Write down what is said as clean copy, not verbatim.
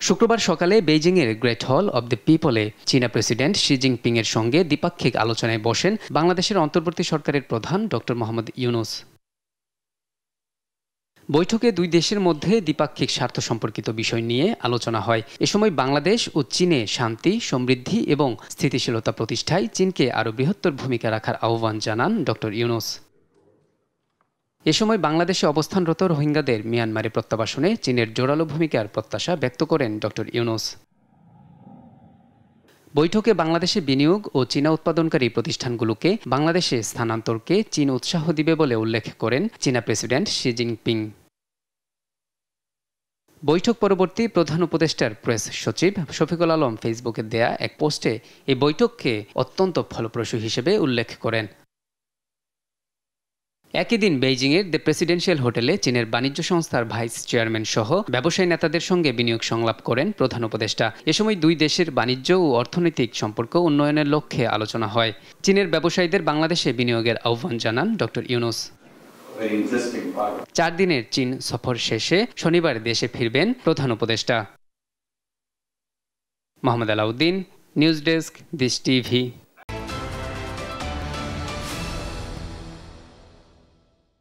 শুক্রবার সকালে বেইজিংয়ের গ্রেট হল অব দ্য পিপলে চীনা প্রেসিডেন্ট শি জিনপিং এর সঙ্গে দ্বিপাক্ষিক আলোচনায় বসেন বাংলাদেশের অন্তর্বর্তী সরকারের প্রধান ড মোহাম্মদ ইউনূস। বৈঠকে দুই দেশের মধ্যে দ্বিপাক্ষিক স্বার্থ সম্পর্কিত বিষয় নিয়ে আলোচনা হয়। এ সময় বাংলাদেশ ও চীনে শান্তি, সমৃদ্ধি এবং স্থিতিশীলতা প্রতিষ্ঠায় চীনকে আরও বৃহত্তর ভূমিকা রাখার আহ্বান জানান ড ইউনূস। এ সময় বাংলাদেশে অবস্থানরত রোহিঙ্গাদের মিয়ানমারে প্রত্যাবাসনে চীনের জোরালো ভূমিকার প্রত্যাশা ব্যক্ত করেন ড ইউনূস। বৈঠকে বাংলাদেশে বিনিয়োগ ও চীনা উৎপাদনকারী প্রতিষ্ঠানগুলোকে বাংলাদেশে স্থানান্তরকে চীন উৎসাহ দিবে বলে উল্লেখ করেন চীনা প্রেসিডেন্ট শি জিনপিং। বৈঠক পরবর্তী প্রধান উপদেষ্টার প্রেস সচিব শফিকুল আলম ফেসবুকে দেয়া এক পোস্টে এই বৈঠককে অত্যন্ত ফলপ্রসূ হিসেবে উল্লেখ করেন। একই দিন বেইজিংয়ের দ্য প্রেসিডেন্সিয়াল হোটেলে চীনের বাণিজ্য সংস্থার ভাইস চেয়ারম্যান সহ ব্যবসায়ী নেতাদের সঙ্গে বিনিয়োগ সংলাপ করেন প্রধান উপদেষ্টা। এ সময় দুই দেশের বাণিজ্য ও অর্থনৈতিক সম্পর্ক উন্নয়নের লক্ষ্যে আলোচনা হয়। চীনের ব্যবসায়ীদের বাংলাদেশে বিনিয়োগের আহ্বান জানান ড ইউনূস। 4 দিনের চীন সফর শেষে শনিবার দেশে ফিরবেন প্রধান উপদেষ্টা। Mohammad Alauddin, news desk, this TV.